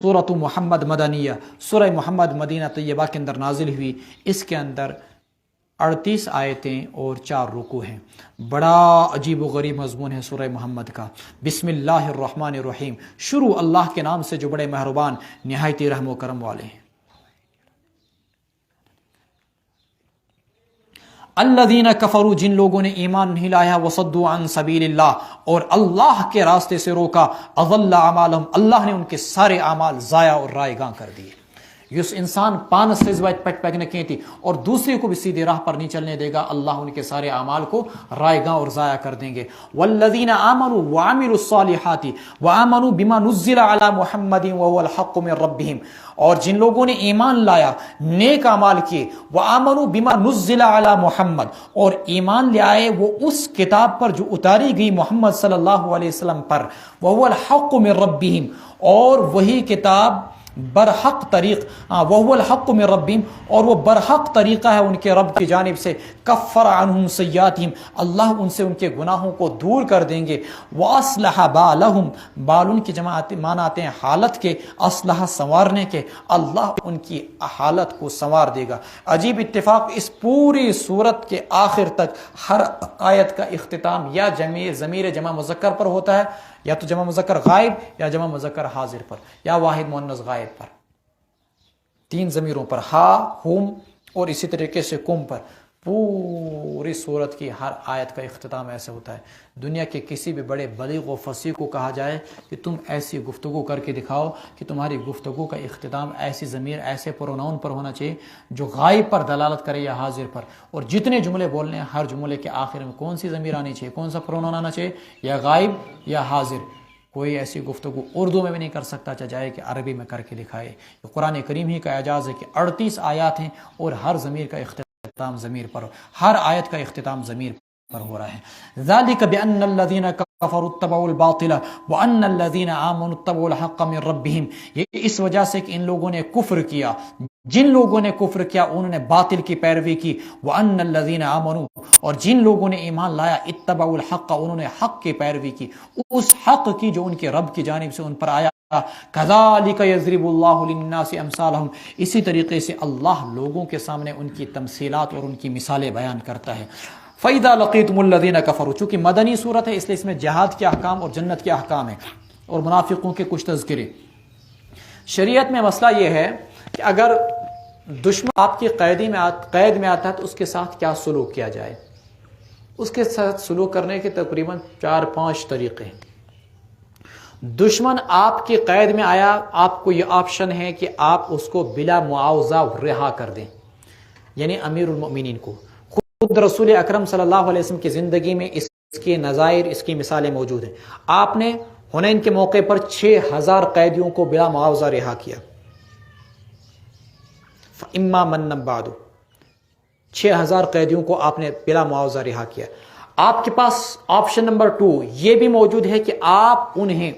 سورۃ محمد مدنیہ، سورہ محمد مدینہ طیبہ کے اندر نازل ہوئی۔ اس کے اندر 38 آیتیں اور 4 رکوع ہیں۔ بڑا عجیب و غریب مضمون ہے سورہ محمد کا۔ بسم اللہ الرحمن الرحیم، شروع اللہ کے نام سے جو بڑے مہربان نہایت رحم و کرم والے ہیں۔ الذین کفروا، جن لوگوں نے ایمان نہیں لایا، وصدوا عن سبیل اللہ، اور اللہ کے راستے سے روکا، اضل اعمالہم، اللہ نے ان کے سارے اعمال ضائع اور رائے گاں کر دیے۔ یس انسان پانس خزوت پٹ پگنے کی تھی اور دوسرے کو بھی سیدھے راہ پر نہیں چلنے دے گا، اللہ ان کے سارے اعمال کو رائے گاں اور ضائع کر دیں گے۔ والذین آمنوا وعملوا الصالحات وآمنوا بما نزل علی محمد وهو الحق من ربهم، اور جن لوگوں نے ایمان لایا، نیک اعمال کیے، وآمنوا بما نزل علی محمد، اور ایمان لے آئے وہ اس کتاب پر جو اتاری گئی محمد صلی اللہ علیہ وسلم پر، وهو الحق من ربهم، اور وہی کتاب برحق طریق، وهو الحق من ربهم، اور وہ برحق طریقہ ہے ان کے رب کی جانب سے، کفر عنہم سیئاتہم، اللہ ان سے ان کے گناہوں کو دور کر دیں گے، واصلح بالہم، بال ان کی جمع معنی آتے ہیں حالت کے، اصلح سنوارنے کے، اللہ ان کی حالت کو سنوار دے گا۔ عجیب اتفاق، اس پوری صورت کے آخر تک ہر آیت کا اختتام یا ضمیر جمع مذکر پر ہوتا ہے، یا تو جمع مذکر غائب، یا جمع مذکر حاضر پر، یا واحد مؤنث غائب پر، 3 ضمیروں پر، ہا، ہم، اور اسی طریقے سے کم پر۔ پوری صورت کی ہر آیت کا اختتام ایسے ہوتا ہے۔ دنیا کے کسی بھی بڑے بلیغ و فصیح کو کہا جائے کہ تم ایسی گفتگو کر کے دکھاؤ کہ تمہاری گفتگو کا اختتام ایسی ضمیر، ایسے پروناؤن پر ہونا چاہیے جو غائب پر دلالت کرے یا حاضر پر، اور جتنے جملے بولنے ہیں ہر جملے کے آخر میں کون سی ضمیر آنی چاہیے، کون سا پروناؤن آنا چاہیے، یا غائب یا حاضر۔ کوئی ایسی گفتگو اردو میں بھی نہیں کر سکتا، چاہے کہ عربی میں کر کے دکھائے۔ قرآن کریم ہی کا اعجاز ہے کہ 38 آیات ہیں اور ہر ضمیر کا اختتام ضمیر پر، ہر آیت کا اختتام ضمیر پر ہو رہا ہے۔ ذالک بان الذین کفروا اتبعوا الباطل وان الذین آمنوا اتبعوا الحق من ربهم، یہ اس وجہ سے کہ ان لوگوں نے کفر کیا، جن لوگوں نے کفر کیا انہوں نے باطل کی پیروی کی، وان الذین آمنوا، اور جن لوگوں نے ایمان لایا، اتبعوا الحق، انہوں نے حق کی پیروی کی، اس حق کی جو ان کے رب کی جانب سے ان پر آیا۔ کذالک یضرب اللہ للناس امثالہم، اسی طریقے سے اللہ لوگوں کے سامنے ان کی تمثیلات اور ان کی مثالیں بیان کرتا ہے۔ فَإِذَا لَقِيتُمُ الَّذِينَ كَفَرُوا، چونکہ مدنی صورت ہے اس لیے اس میں جہاد کے احکام اور جنت کے احکام ہیں اور منافقوں کے کچھ تذکرے۔ شریعت میں مسئلہ یہ ہے کہ اگر دشمن آپ کی قید میں آتا ہے تو اس کے ساتھ کیا سلوک کیا جائے۔ اس کے ساتھ سلوک کرنے کے تقریباً 4-5 طریقے ہیں۔ دشمن آپ کی قید میں آیا، آپ کو یہ آپشن ہے کہ آپ اس کو بلا معاوضہ رہا کر دیں، یعنی امیر المؤمنین کو۔ خود رسول اکرم صلی اللہ علیہ وسلم کی زندگی میں اس کے نظائر، اس کی مثالیں موجود ہیں۔ آپ نے حنین کے موقع پر 6000 قیدیوں کو بلا معاوضہ رہا کیا، فَإِمَّا مَنًّا بَعْدُ، 6000 قیدیوں کو آپ نے بلا معاوضہ رہا کیا۔ آپ کے پاس آپشن نمبر 2 یہ بھی موجود ہے کہ آپ انہیں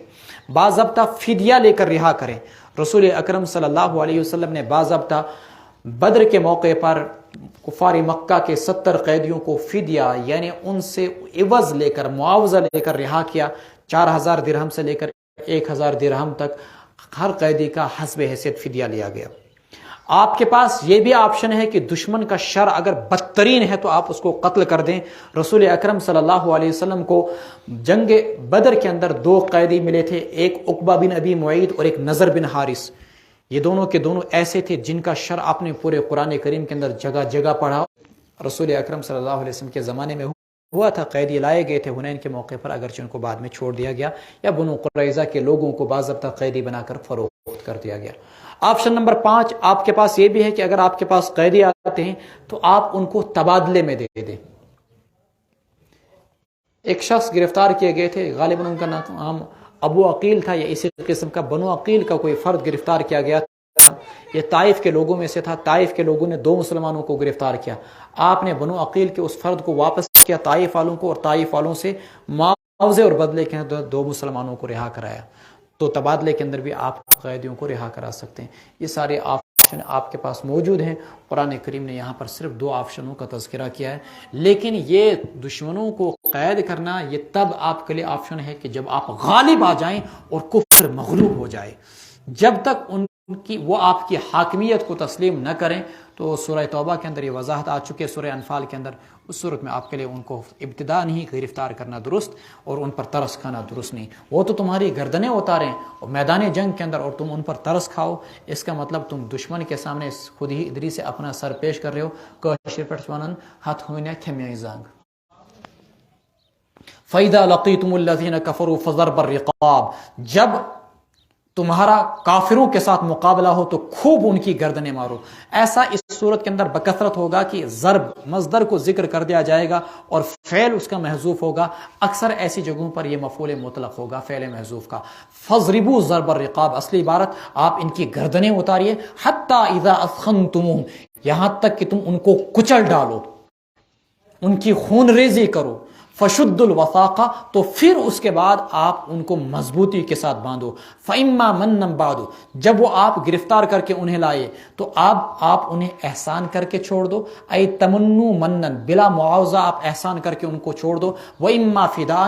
باضابطہ فدیہ لے کر رہا کریں۔ رسول اکرم صلی اللہ علیہ وسلم نے باضابطہ بدر کے موقع پر کفار مکہ کے 70 قیدیوں کو فدیہ یعنی ان سے عوض لے کر، معاوضہ لے کر رہا کیا۔ 4000 درہم سے لے کر 1000 درہم تک ہر قیدی کا حسب حیثیت فدیہ لیا گیا۔ آپ کے پاس یہ بھی آپشن ہے کہ دشمن کا شر اگر بدترین ہے تو آپ اس کو قتل کر دیں۔ رسول اکرم صلی اللہ علیہ وسلم کو جنگ بدر کے اندر 2 قیدی ملے تھے، ایک عقبہ بن ابی معیط اور ایک نضر بن حارث۔ یہ دونوں کے دونوں ایسے تھے جن کا شر آپ نے پورے قرآن کریم کے اندر جگہ جگہ پڑھا۔ رسول اکرم صلی اللہ علیہ وسلم کے زمانے میں ہوا تھا، قیدی لائے گئے تھے حنین کے موقع پر، اگرچہ ان کو بعد میں چھوڑ دیا گیا، یا بنو قریظہ کے لوگوں کو باضابطہ قیدی بنا کر فروخت کر دیا گیا۔ آپشن نمبر 5 آپ کے پاس یہ بھی ہے کہ اگر آپ کے پاس قیدی آتے ہیں تو آپ ان کو تبادلے میں دے دیں۔ ایک شخص گرفتار کیے گئے تھے، غالباً ان کا نام ابو عقیل تھا یا اسی قسم کا، بنو عقیل کا کوئی فرد گرفتار کیا گیا تھا۔ یہ طائف کے لوگوں میں سے تھا۔ طائف کے لوگوں نے 2 مسلمانوں کو گرفتار کیا۔ آپ نے بنو عقیل کے اس فرد کو واپس کیا طائف والوں کو، اور طائف والوں سے معاوضے اور بدلے کے 2 مسلمانوں کو رہا کرایا۔ تو تبادلے کے اندر بھی آپ قیدیوں کو رہا کرا سکتے ہیں۔ یہ سارے آپشن آپ کے پاس موجود ہیں۔ قرآن کریم نے یہاں پر صرف 2 آپشنوں کا تذکرہ کیا ہے، لیکن یہ دشمنوں کو قید کرنا یہ تب آپ کے لیے آپشن ہے کہ جب آپ غالب آ جائیں اور کفر مغلوب ہو جائے، جب تک وہ آپ کی حاکمیت کو تسلیم نہ کریں. تو سورہ توبہ کے اندر یہ وضاحت آ چکی ہے، سورہ انفال کے اندر. اس صورت میں آپ کے لیے ان کو ابتدا نہیں گرفتار کرنا درست، اور ان پر ترس کھانا درست نہیں. وہ تو تمہاری گردنیں اتاریں اور میدان جنگ کے اندر، اور تم ان پر ترس کھاؤ. اس کا مطلب تم دشمن کے سامنے خود ہی ادری سے اپنا سر پیش کر رہے ہو. کاشر پٹھ ونن ہتھ ہونے تھمیائی زنگ. فَإِذَا لَقِيتُمُ الَّذِينَ كَفَرُوا فَضَرْبَ الرِّقَابِ، جب تمہارا کافروں کے ساتھ مقابلہ ہو تو خوب ان کی گردنیں مارو. ایسا اس صورت کے اندر بکثرت ہوگا کہ ضرب مصدر کو ذکر کر دیا جائے گا اور فعل اس کا محذوف ہوگا. اکثر ایسی جگہوں پر یہ مفعول مطلق ہوگا فعل محذوف کا. فَضْرِبُوا ضَرْبَ الرِّقَابِ، اصلی عبارت آپ ان کی گردنیں اتاریے. حَتَّى إِذَا أَثْخَنْتُمُوهُمْ، یہاں تک کہ تم ان کو کچل ڈالو، ان کی خون ریزی کرو. فشد الوثاقہ، تو پھر اس کے بعد آپ ان کو مضبوطی کے ساتھ باندھو. فإما منًا بعد، جب وہ آپ گرفتار کر کے انہیں لائے تو آپ انہیں احسان کر کے چھوڑ دو. اے تمنو منًا، بلا معاوضہ آپ احسان کر کے ان کو چھوڑ دو. وإما فداء،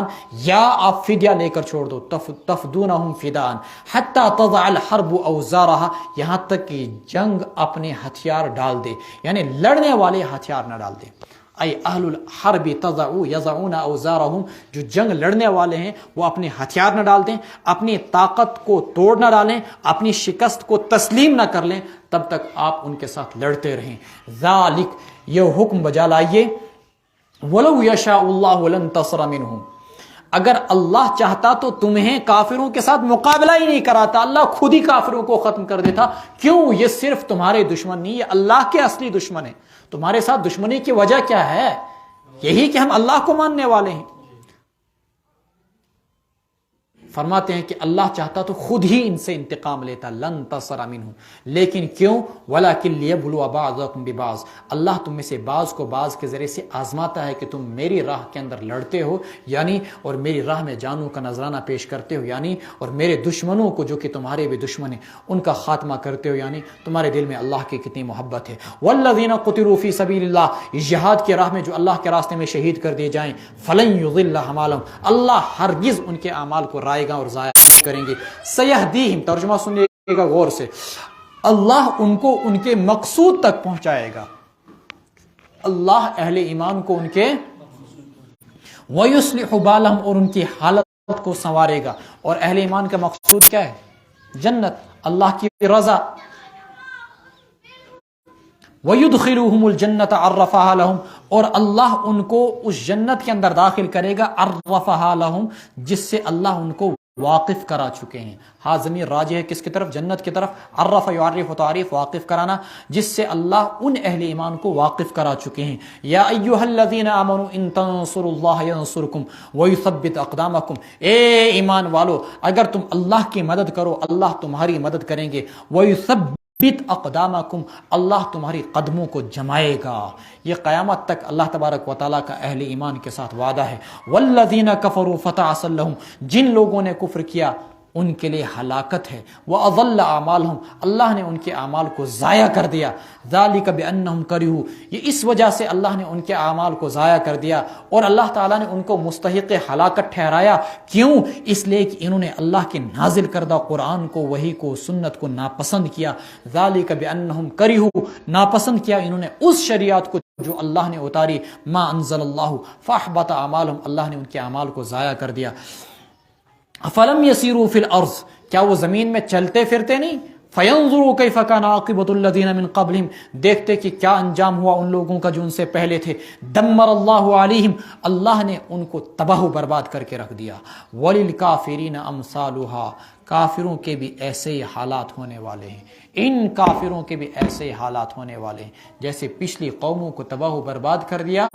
یا آپ فدیہ لے کر چھوڑ دو. تفدونہم فداء حتی تضع الحرب اوزارها، یہاں تک کہ جنگ اپنے ہتھیار ڈال دے، یعنی لڑنے والے ہتھیار نہ ڈال دے. اے اہل الحرب یضعون اوزارہم، جو جنگ لڑنے والے ہیں وہ اپنے ہتھیار نہ ڈال دیں، اپنی طاقت کو توڑ نہ ڈالیں، اپنی شکست کو تسلیم نہ کر لیں، تب تک آپ ان کے ساتھ لڑتے رہیں. ذالک، یہ حکم بجا لائیے. ولو یشاء اللہ لانتصر منہم، اگر اللہ چاہتا تو تمہیں کافروں کے ساتھ مقابلہ ہی نہیں کراتا، اللہ خود ہی کافروں کو ختم کر دیتا. کیوں؟ یہ صرف تمہارے دشمن نہیں، یہ اللہ کے اصلی دشمن ہیں. تمہارے ساتھ دشمنی کی وجہ کیا ہے؟ یہی کہ ہم اللہ کو ماننے والے ہیں. فرماتے ہیں کہ اللہ چاہتا تو خود ہی ان سے انتقام لیتا. لن تصر منہم، لیکن کیوں؟ ولکن لیبلو بعضکم ببعض، اللہ تم میں سے بعض کو بعض کے ذریعے سے آزماتا ہے کہ تم میری راہ کے اندر لڑتے ہو، یعنی اور میری راہ میں جانوں کا نذرانہ پیش کرتے ہو، یعنی اور میرے دشمنوں کو جو کہ تمہارے بھی دشمن ہیں ان کا خاتمہ کرتے ہو، یعنی تمہارے دل میں اللہ کی کتنی محبت ہے. والذین قتلوا فی سبیل اللہ، جہاد کی راہ میں جو اللہ کے راستے میں شہید کر دیے جائیں، فلن یضل اعمالهم، اللہ ہرگز ان کے اعمال کو رائے گا اور ضائع کریں گے. سیہدیہم، ترجمہ سنیے گا غور سے، اللہ ان کو ان کے مقصود تک پہنچائے گا. اللہ اہل ایمان کو ان کے وَيُصْلِحُ بَالَهُمْ، اور ان کی حالت کو سنوارے گا. اور اہل ایمان کا مقصود کیا ہے؟ جنت، اللہ کی رضا. وَيُدْخِلُهُمُ الْجَنَّةَ عَرَّفَهَا لَهُمْ، اور اللہ ان کو اس جنت کے اندر داخل کرے گا. عَرَّفَهَا لَهُمْ، جس سے اللہ ان کو واقف کرا چکے ہیں. ہاں ضمیر راجع ہے کس کی طرف؟ جنت کی طرف. عرف یعرف تعریف، واقف کرانا، جس سے اللہ ان اہل ایمان کو واقف کرا چکے ہیں. یا ایھا الذین آمنوا ان تنصروا اللہ ینصرکم ویثبت اقدامکم، اے ایمان والو اگر تم اللہ کی مدد کرو اللہ تمہاری مدد کریں گے. ویثبت اقدامکم، اللہ تمہاری قدموں کو جمائے گا. یہ قیامت تک اللہ تبارک و تعالیٰ کا اہل ایمان کے ساتھ وعدہ ہے. والذین کفروا فتعص لهم، جن لوگوں نے کفر کیا ان کے لیے ہلاکت ہے. وَأَضَلَّ أَعْمَالَهُمْ، اللہ نے ان کے اعمال کو ضائع کر دیا. ذَلِكَ بِأَنَّهُمْ كَرِهُوا، یہ اس وجہ سے اللہ نے ان کے اعمال کو ضائع کر دیا اور اللہ تعالیٰ نے ان کو مستحق ہلاکت ٹھہرایا. کیوں؟ اس لیے کہ انہوں نے اللہ کے نازل کردہ قرآن کو، وحی کو، سنت کو ناپسند کیا. ذَلِكَ بِأَنَّهُمْ كَرِهُوا، ناپسند کیا انہوں نے اس شریعت کو جو اللہ نے اتاری. ما انزل اللہ فاحبط اعمالهم، اللہ نے ان کے اعمال کو ضائع کر دیا. افلم یسیروا فی الارض، کیا وہ زمین میں چلتے پھرتے نہیں؟ فینظروا کیف کان عاقبۃ الذین من قبلہم، دیکھتے کہ کیا انجام ہوا ان لوگوں کا جو ان سے پہلے تھے. دمر اللہ علیہم، اللہ نے ان کو تباہ و برباد کر کے رکھ دیا. وللکافرین امثالھا، کافروں کے بھی ایسے ہی حالات ہونے والے ہیں. ان کافروں کے بھی ایسے حالات ہونے والے ہیں. جیسے پچھلی قوموں کو تباہ و برباد کر دیا،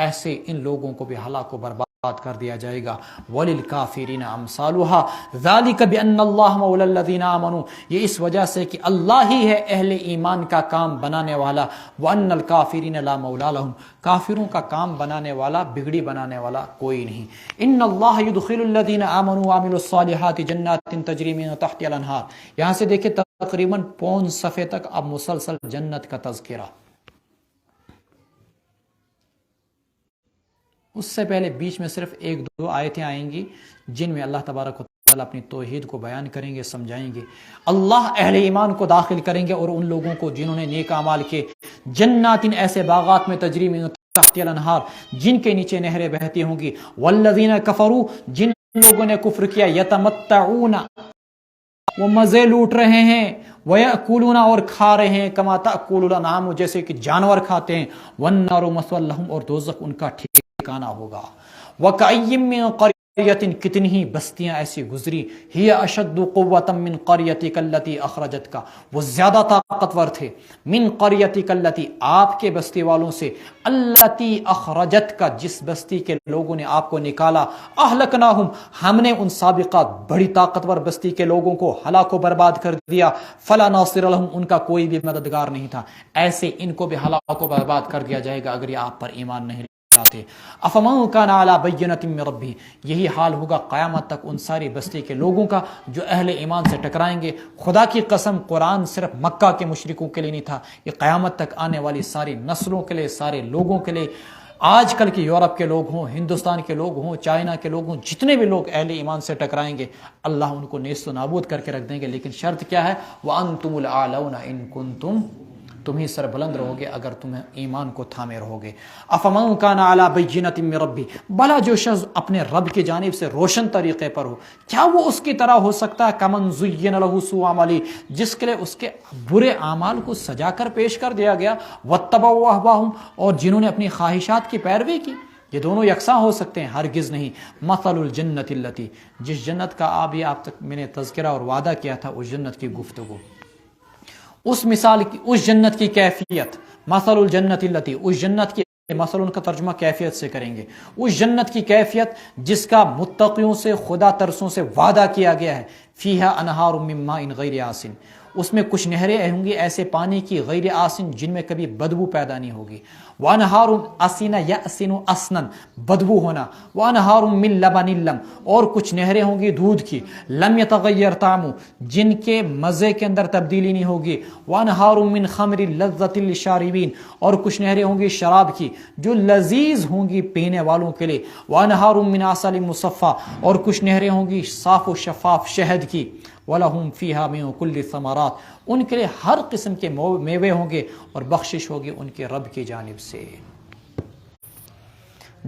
ایسے ان لوگوں کو بھی ہلاک و برباد کر دیا جائے گا. وَلِلْكَافِرِينَ أَمْثَالُهَا ذَلِكَ بِأَنَّ اللَّهَ مَوْلَى الَّذِينَ آمَنُوا، یہ اس وجہ سے کہ اللہ ہی ہے اہل ایمان کا کام بنانے والا. وَأَنَّ الْكَافِرِينَ لَا مَوْلَى لَهُمْ، کافروں کا کام بنانے والا، بگڑی بنانے والا کوئی نہیں. إِنَّ اللَّهَ يُدْخِلُ الَّذِينَ آمَنُوا وَعَمِلُوا الصَّالِحَاتِ جَنَّاتٍ تَجْرِي مِن تَحْتِهَا الْأَنْهَارُ. یہاں سے دیکھیں تقریباً 5 صفحے تک اب مسلسل جنت کا تذکرہ. اس سے پہلے بیچ میں صرف 1-2 آیتیں آئیں گی جن میں اللہ تبارک و تعالیٰ اپنی توحید کو بیان کریں گے، سمجھائیں گے۔ اللہ اہل ایمان کو داخل کریں گے اور ان لوگوں کو جنہوں نے نیک اعمال کے، جنات ایسے باغات میں تجری من تحتها الانہار جن کے نیچے نہریں بہتی ہوں گی، والذین کفروا جن لوگوں نے کفر کیا، یتمتعون وہ مزے لوٹ رہے ہیں، وَيَأْكُلُونَ اور کھا رہے ہیں، کما تأکل الانعام جیسے کہ جانور کھاتے ہیں، وَالنَّارُ مَثْوًى لَهُمْ اور دوزخ ان کا ٹھکانہ ہوگا۔ وَكَأَيٍّ مِّن قَرْيَةٍ کتنی ہی بستیاں ایسی گزری، ہی اشد قوۃ من قریتک التی اخرجتک وہ زیادہ طاقتور تھے، من قریتک التی آپ کے بستی والوں سے، التی اخرجتک جس بستی کے لوگوں نے آپ کو نکالا، اہلکناہم ہم نے ان سابقہ بڑی طاقتور بستی کے لوگوں کو ہلاک و برباد کر دیا، فلا ناصر لہم ان کا کوئی بھی مددگار نہیں تھا۔ ایسے ان کو بھی ہلاک و برباد کر دیا جائے گا اگر یہ آپ پر ایمان نہیں لاتے۔ افمن کان علی بینۃ من ربہ یہی حال ہوگا قیامت تک ان ساری بستی کے لوگوں کا جو اہل ایمان سے ٹکرائیں گے۔ خدا کی قسم قرآن صرف مکہ کے مشرکوں کے لیے نہیں تھا، یہ قیامت تک آنے والی ساری نسلوں کے لیے، سارے لوگوں کے لیے، آج کل کے یورپ کے لوگ ہوں، ہندوستان کے لوگ ہوں، چائنا کے لوگ ہوں، جتنے بھی لوگ اہل ایمان سے ٹکرائیں گے اللہ ان کو نیست و نابود کر کے رکھ دیں گے، لیکن شرط کیا ہے؟ وَأَنْتُمُ الْأَعْلَوْنَ إِن كُنتُمْ تم ہی سر بلند رہو گے اگر تمہیں ایمان کو تھامے رہو گے۔ افمن کان علی بینۃ من ربہ بھلا جو شخص اپنے رب کی جانب سے روشن طریقے پر ہو، کیا وہ اس کی طرح ہو سکتا ہے؟ کمن زین لہ سوء عملہ جس کے لیے اس کے برے اعمال کو سجا کر پیش کر دیا گیا، واتبعوا اہواءہم اور جنہوں نے اپنی خواہشات کی پیروی کی۔ یہ دونوں یکساں ہو سکتے ہیں؟ ہرگز نہیں۔ مثل الجنت التی جس جنت کا آپ تک میں نے تذکرہ اور وعدہ کیا تھا، اس جنت کی گفتگو، اس مثال کی، اس جنت کی کیفیت، مثل الجنت التی اس جنت کی، مثل ان کا ترجمہ کیفیت سے کریں گے، اس جنت کی کیفیت جس کا متقیوں سے، خدا ترسوں سے وعدہ کیا گیا ہے، فیہا انہار من ماء غیر آسن اس میں کچھ نہریں ہوں گی ایسے پانی کی، غیر آسن جن میں کبھی بدبو پیدا نہیں ہوگی، وانہار اسین یاسن اسنن بدبو ہونا، وانہار من لبن لم اور کچھ نہریں ہوں گی دودھ کی، لم یتغیر طعمو جن کے مزے کے اندر تبدیلی نہیں ہوگی، وانہار من خمر لذۃ للشاربین اور کچھ نہریں ہوں گی شراب کی جو لذیذ ہوں گی پینے والوں کے لیے، وانہار من عسل مصفی اور کچھ نہریں ہوں گی صاف و شفاف شہد کی، وَلَهُمْ فِيهَا مِن كُلِّ الثَّمَرَاتِ ان کے لیے ہر قسم کے میوے ہوں گے اور بخشش ہوگی ان کے رب کی جانب سے۔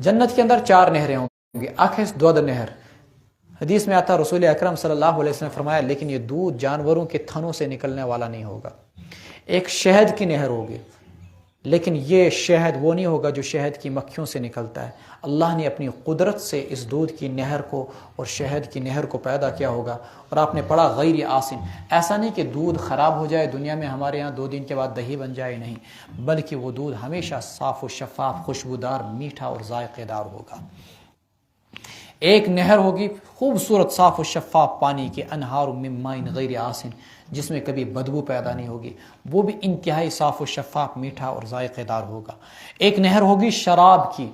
جنت کے اندر 4 نہریں ہوں گی، اخس دودھ نہر، حدیث میں آتا رسول اکرم صلی اللہ علیہ وسلم نے فرمایا لیکن یہ دودھ جانوروں کے تھنوں سے نکلنے والا نہیں ہوگا۔ ایک شہد کی نہر ہوگی لیکن یہ شہد وہ نہیں ہوگا جو شہد کی مکھیوں سے نکلتا ہے، اللہ نے اپنی قدرت سے اس دودھ کی نہر کو اور شہد کی نہر کو پیدا کیا ہوگا۔ اور آپ نے پڑھا غیر آسن، ایسا نہیں کہ دودھ خراب ہو جائے دنیا میں ہمارے ہاں 2 دن کے بعد دہی بن جائے، نہیں، بلکہ وہ دودھ ہمیشہ صاف و شفاف، خوشبودار، میٹھا اور ذائقے دار ہوگا۔ ایک نہر ہوگی خوبصورت صاف و شفاف پانی کے، انہار من ماء غیر آسن جس میں کبھی بدبو پیدا نہیں ہوگی، وہ بھی انتہائی صاف و شفاف، میٹھا اور ذائقے دار ہوگا۔ ایک نہر ہوگی شراب کی،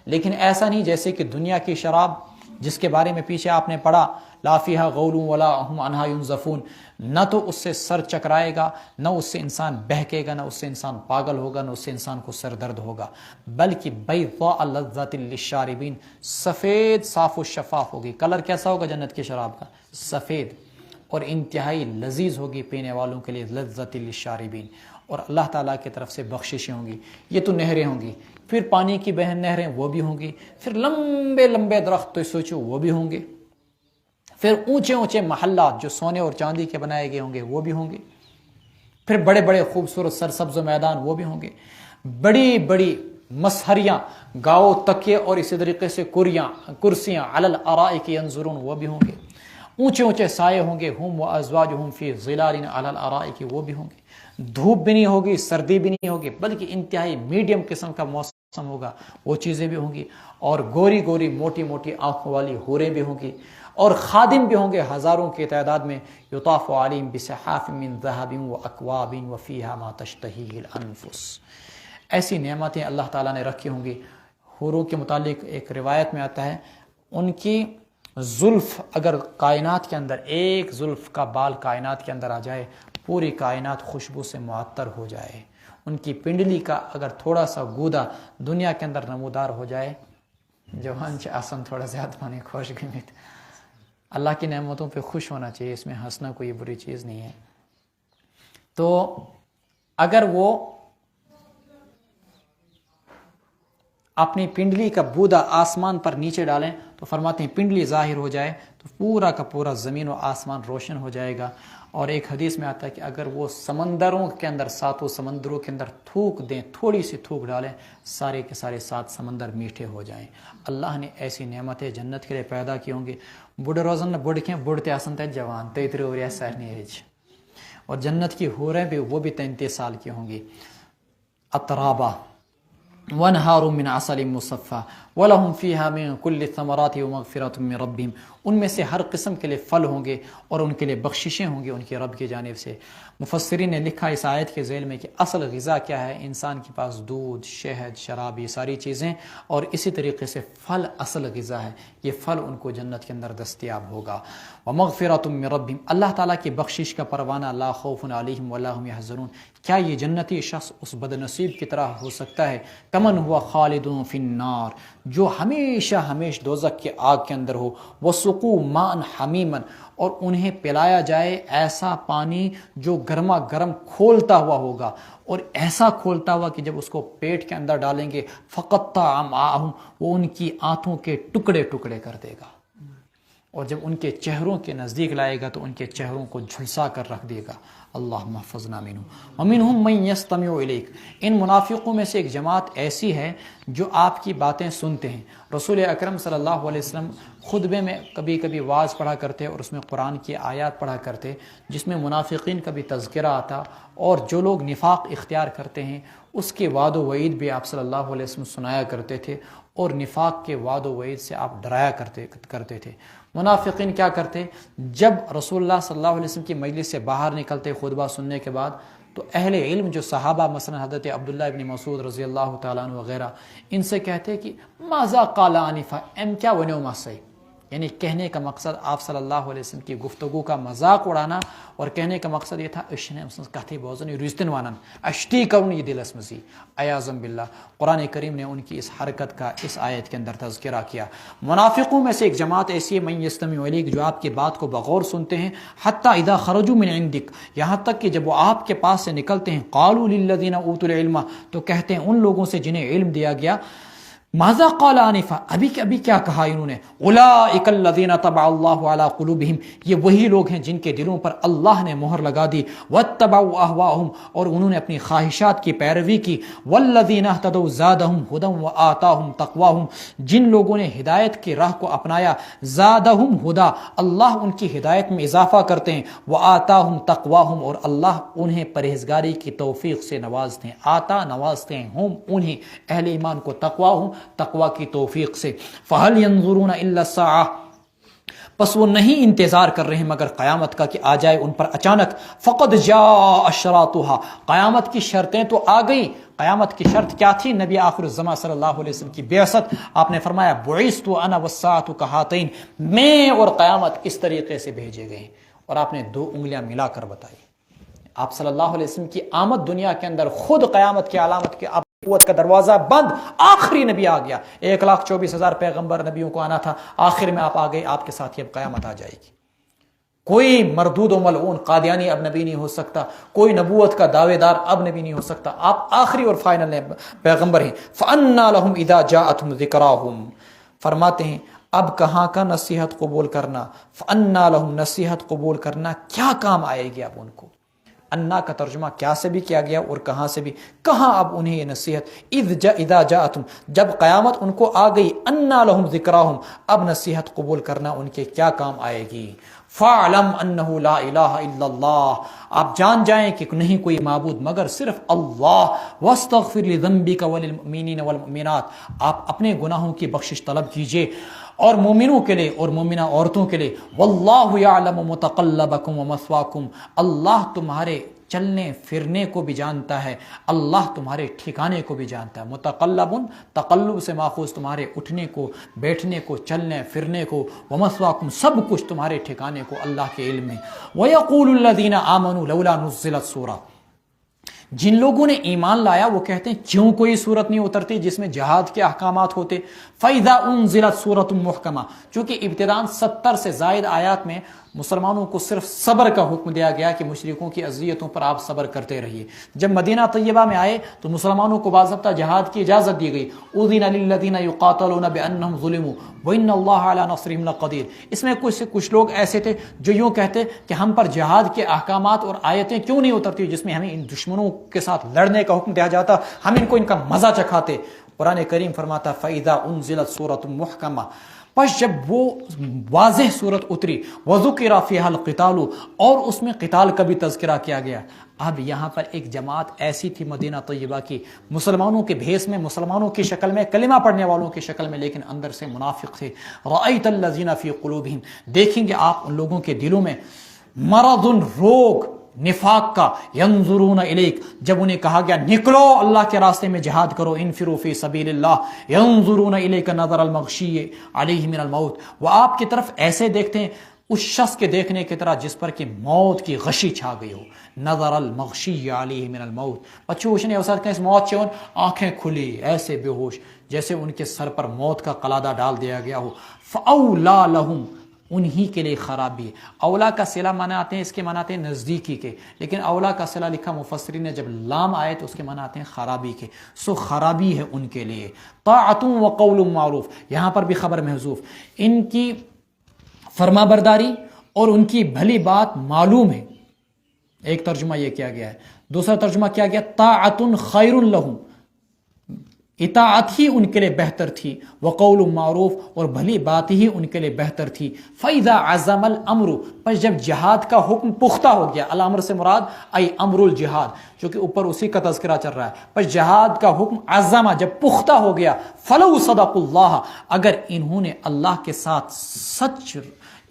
لیکن ایسا نہیں جیسے کہ دنیا کی شراب جس کے بارے میں پیچھے آپ نے پڑھا، لا فیہا غول ولا ہم عنہا ینزفون، نہ تو اس سے سر چکرائے گا، نہ اس سے انسان بہکے گا، نہ اس سے انسان پاگل ہوگا، نہ اس سے انسان کو سر درد ہوگا، بلکہ بیضاء لذۃ للشاربین سفید صاف و شفاف ہوگی۔ کلر کیسا ہوگا جنت کی شراب کا؟ سفید، اور انتہائی لذیذ ہوگی پینے والوں کے لیے، لذۃ للشاربین، اور اللہ تعالیٰ کی طرف سے بخششیں ہوں گی۔ یہ تو نہریں ہوں گی، پھر پانی کی بہن نہریں وہ بھی ہوں گی، پھر لمبے لمبے درخت تو سوچو وہ بھی ہوں گے، پھر اونچے اونچے محلات جو سونے اور چاندی کے بنائے گئے ہوں گے وہ بھی ہوں گے، پھر بڑے بڑے خوبصورت سرسبز میدان وہ بھی ہوں گے، بڑی بڑی مسہریاں، گاؤ، تکیے اور اسی طریقے سے کرسیاں، علی الارائک ینظرون وہ بھی ہوں گے، اونچے اونچے سائے ہوں گے، ہم وازواجہم فی ظلال علی الارائک وہ بھی ہوں گے، دھوپ بھی نہیں ہوگی، سردی بھی نہیں ہوگی، بلکہ انتہائی میڈیم قسم کا موسم ہوگا، وہ چیزیں بھی ہوں گی، اور گوری گوری موٹی موٹی آنکھوں والی حوریں بھی ہوں گی، اور خادم بھی ہوں گے ہزاروں کی تعداد میں، یطاف علیہم بصحاف من ذہب واکواب وفیہا ما تشتہیہ الانفس۔ ایسی نعمتیں اللہ تعالیٰ نے رکھی ہوں گی۔ حوروں کے متعلق ایک روایت میں آتا ہے ان کی زلف اگر کائنات کے اندر ایک زلف کا بال کائنات کے اندر آ جائے پوری کائنات خوشبو سے معطر ہو جائے، ان کی پنڈلی کا اگر تھوڑا سا گودا دنیا کے اندر نمودار ہو جائے، جوان چھ آسن تھوڑا زیادہ پانی خوش گمت اللہ کی نعمتوں پہ خوش ہونا چاہیے، اس میں ہنسنا کوئی بری چیز نہیں ہے۔ تو اگر وہ اپنی پنڈلی کا بودا آسمان پر نیچے ڈالیں تو فرماتے ہیں پنڈلی ظاہر ہو جائے تو پورا کا پورا زمین و آسمان روشن ہو جائے گا۔ اور ایک حدیث میں آتا ہے کہ اگر وہ سمندروں کے اندر، ساتوں سمندروں کے اندر تھوک دیں، تھوڑی سی تھوک ڈالیں، سارے کے سارے 7 سمندر میٹھے ہو جائیں۔ اللہ نے ایسی نعمتیں جنت کے لیے پیدا کی ہوں گی۔ بڑھ روزن بڑھ کے بڑھتے آسن تے جوان 33 اور ایسا نہیں ہے۔ اور جنت کی حوریں بھی وہ بھی 33 سال کی ہوں گی۔ اطرابا وانہار من عسل مصفى ولہم فیہا من کل الثمرات ومغفرۃ من ربہم، ان میں سے ہر قسم کے لیے پھل ہوں گے اور ان کے لیے بخششیں ہوں گی ان کے رب کی جانب سے۔ مفسرین نے لکھا اس آیت کے ذیل میں کہ اصل غذا کیا ہے؟ انسان کے پاس دودھ، شہد، شراب، یہ ساری چیزیں، اور اسی طریقے سے پھل اصل غذا ہے۔ یہ پھل ان کو جنت کے اندر دستیاب ہوگا۔ ومغفرۃ من ربہم، اللہ تعالیٰ کی بخشش کا پروانہ، لا خوف علیہم ولا ہم یحزنون۔ کیا یہ جنتی شخص اس بد نصیب کی طرح ہو سکتا ہے؟ کمن ہوا خالدون فی النار، جو ہمیشہ دوزخ کے آگ کے اندر ہو، وسقوا ماء حمیما، اور انہیں پلایا جائے ایسا پانی جو گرما گرم کھولتا ہوا ہوگا، اور ایسا کھولتا ہوا کہ جب اس کو پیٹ کے اندر ڈالیں گے فقطع امعاءہم، وہ ان کی آنتوں کے ٹکڑے ٹکڑے کر دے گا، اور جب ان کے چہروں کے نزدیک لائے گا تو ان کے چہروں کو جھلسا کر رکھ دے گا۔ اللہم احفظنا منہم ومنہم من یستمع الیک، ان منافقوں میں سے ایک جماعت ایسی ہے جو آپ کی باتیں سنتے ہیں۔ رسول اکرم صلی اللہ علیہ وسلم خطبے میں کبھی کبھی واعظ پڑھا کرتے اور اس میں قرآن کی آیات پڑھا کرتے جس میں منافقین کا بھی تذکرہ آتا، اور جو لوگ نفاق اختیار کرتے ہیں اس کے وعد و وعید بھی آپ صلی اللہ علیہ وسلم سنایا کرتے تھے، اور نفاق کے وعد و وعید سے آپ ڈرایا کرتے تھے۔ منافقین کیا کرتے؟ جب رسول اللہ صلی اللہ علیہ وسلم کی مجلس سے باہر نکلتے خطبہ سننے کے بعد، تو اہل علم جو صحابہ، مثلا حضرت عبداللہ ابن مسعود رضی اللہ تعالیٰ عنہ وغیرہ، ان سے کہتے کہ ماذا قال آنفا، ایم کیا ونیو ماسائی، یعنی کہنے کا مقصد آپ صلی اللہ علیہ وسلم کی گفتگو کا مذاق اڑانا، اور کہنے کا مقصد یہ تھا اشنے کہتے بوزن رشتن وانن اشتی کرن یہ دل اسمزی عیاذم باللہ۔ قرآن کریم نے ان کی اس حرکت کا اس آیت کے اندر تذکرہ کیا۔ منافقوں میں سے ایک جماعت ایسی ہے من یستمع الیک، جو آپ کی بات کو بغور سنتے ہیں، حتی اذا خرجوا من عندک، یہاں تک کہ جب وہ آپ کے پاس سے نکلتے ہیں، قالوا للذین اوتوا العلم، تو کہتے ہیں ان لوگوں سے جنہیں علم دیا گیا، ماذا قال آنفا، ابھی کیا کہا انہوں نے، اولئک الذین طبع اللہ علی قلوبہم، یہ وہی لوگ ہیں جن کے دلوں پر اللہ نے مہر لگا دی، واتبعوا اہواءہم، اور انہوں نے اپنی خواہشات کی پیروی کی، والذین اہتدوا زادہم ھدی وآتاہم تقواہم، جن لوگوں نے ہدایت کی راہ کو اپنایا، زادہم ھدی، اللہ ان کی ہدایت میں اضافہ کرتے ہیں، وآتاہم تقواہم، اور اللہ انہیں پرہیزگاری کی توفیق سے نوازتے ہیں، آتا نوازتے ہیں، ہم انہیں اہل ایمان کو تقواہم، تقوی کی توفیق سے۔ فَهَلْ يَنظُرُونَ إِلَّا السَّاعَةَ، پس وہ نہیں انتظار کر رہے مگر قیامت کا کہ آ جائے ان پر اچانک، فَقَدْ جَاءَ أَشْرَاطُهَا، قیامت کی شرطیں تو آ گئی۔ قیامت کی شرط کیا تھی؟ نبی آخر الزمان صلی اللہ علیہ وسلم کی بعثت۔ آپ نے فرمایا بُعِثْتُ أَنَا وَالسَّاعَةُ كَهَاتَيْنِ، میں اور قیامت اس طریقے سے بھیجے گئے، اور آپ نے 2 انگلیاں ملا کر بتائی۔ آپ صلی اللہ علیہ وسلم کی آمد دنیا کے اندر خود قیامت کی علامت کے قوت کا دروازہ بند، آخری نبی آ گیا، 1,24,000 پیغمبر نبیوں کو آنا تھا، آخر میں آپ آ گئے، آپ کے ساتھ اب قیامت آ جائے گی۔ کوئی مردود و ملعون قادیانی اب نبی نہیں ہو سکتا، کوئی نبوت کا دعوے دار اب نبی نہیں ہو سکتا، آپ آخری اور فائنل پیغمبر ہیں۔ فَأَنَّا لَهُمْ إِذَا جَاءَتْهُمْ ذِكْرَاهُمْ، فرماتے ہیں اب کہاں کا نصیحت قبول کرنا، فَأَنَّا لَهُمْ، نصیحت قبول کرنا کیا کام آئے گی اب ان کو۔ انا کا ترجمہ کیا سے بھی کیا گیا اور کہاں سے بھی، کہاں اب انہیں یہ نصیحت، اذا جاءتم، جب قیامت ان کو آ گئی، انا لہم ذکراہم، اب نصیحت قبول کرنا ان کے کیا کام آئے گی۔ فاعلم انہ لا الہ الا اللہ، آپ جان جائیں کہ نہیں کوئی معبود مگر صرف اللہ، واستغفر لذنبک وللمؤمنین والمؤمنات، آپ اپنے گناہوں کی بخشش طلب کیجئے اور مومنوں کے لیے اور مومنہ عورتوں کے لیے، واللہ یعلم متقلبکم ومثواکم، اللہ تمہارے چلنے پھرنے کو بھی جانتا ہے، اللہ تمہارے ٹھکانے کو بھی جانتا ہے۔ متقلبن، تقلب سے ماخوذ تمہارے اٹھنے کو، بیٹھنے کو، چلنے پھرنے کو، ومثواکم، سب کچھ تمہارے ٹھکانے کو اللہ کے علم میں۔ وَيَقُولُ الَّذِينَ آمَنُوا لَوْلَا نُزِّلَتْ سُورَةٌ، جن لوگوں نے ایمان لایا وہ کہتے ہیں کیوں کوئی صورت نہیں اترتی جس میں جہاد کے احکامات ہوتے. فَإِذَا أُنزِلَتْ سُورَةٌ مُحْكَمَةٌ، چونکہ ابتداً 70 سے زائد آیات میں مسلمانوں کو صرف صبر کا حکم دیا گیا کہ مشرکوں کی اذیتوں پر آپ صبر کرتے رہیے. جب مدینہ طیبہ میں آئے تو مسلمانوں کو باضابطہ جہاد کی اجازت دی گئی. اُذِنَ لِلَّذِينَ يُقَاتَلُونَ بِأَنَّهُمْ ظُلِمُوا وَإِنَّ اللَّهَ عَلَىٰ نَصْرِهِمْ لَقَدِيرٌ. اس میں کچھ لوگ ایسے تھے جو یوں کہتے کہ ہم پر جہاد کے احکامات اور آیتیں کیوں نہیں اترتی جس میں ہمیں ان دشمنوں کے ساتھ لڑنے کا حکم دیا جاتا، ہم ان کو ان کا مزہ چکھاتے. قرآن کریم فرماتا فَإِذَا أُنزِلَتْ سُورَةٌ مُحْكَمَةٌ، پس جب وہ واضح صورت اتری وَذُكِرَ فِيهَا الْقِتَالُ، اور اس میں قتال کا بھی تذکرہ کیا گیا. اب یہاں پر ایک جماعت ایسی تھی مدینہ طیبہ کی، مسلمانوں کے بھیس میں، مسلمانوں کی شکل میں، کلمہ پڑھنے والوں کی شکل میں، لیکن اندر سے منافق تھے. رَأَيْتَ الَّذِينَ فِي قُلُوبِهِمْ، دیکھیں گے آپ ان لوگوں کے دلوں میں مرض، روگ نفاق کا. ینظرون الیک، جب انہیں کہا گیا نکلو اللہ کے راستے میں جہاد کرو، انفروا فی سبیل اللہ، ینظرون الیک نظر المغشی علیہ من الموت، وہ آپ کی طرف ایسے دیکھتے ہیں اس شخص کے دیکھنے کی طرح جس پر کہ موت کی غشی چھا گئی ہو. نظر المغشی علیہ من الموت، بچوش نے اوسط کہیں موت چون، آنکھیں کھلی ایسے بے ہوش جیسے ان کے سر پر موت کا قلادہ ڈال دیا گیا ہو. فاولا لہم، انہی کے لیے خرابی ہے. اولا کا صلہ معنی آتے ہیں، اس کے معنی آتے ہیں نزدیکی کے، لیکن اولا کا صلہ لکھا مفسرین نے جب لام آئے تو اس کے معنی آتے ہیں خرابی کے. سو خرابی ہے ان کے لیے. طاعت و قول معروف، یہاں پر بھی خبر محذوف، ان کی فرما برداری اور ان کی بھلی بات معلوم ہے. ایک ترجمہ یہ کیا گیا ہے. دوسرا ترجمہ کیا گیا طاعت خیر لہم، اطاعت ہی ان کے لیے بہتر تھی، وقول معروف، اور بھلی بات ہی ان کے لیے بہتر تھی. فَإِذَا عَزَمَ الْأَمْرُ، پس جب جہاد کا حکم پختہ ہو گیا، الامر سے مراد ای امر الجہاد، جو کہ اوپر اسی کا تذکرہ چل رہا ہے. پس جہاد کا حکم عزمہ جب پختہ ہو گیا، فَلَوْ صَدَقُوا اللَّهَ، اگر انہوں نے اللہ کے ساتھ سچ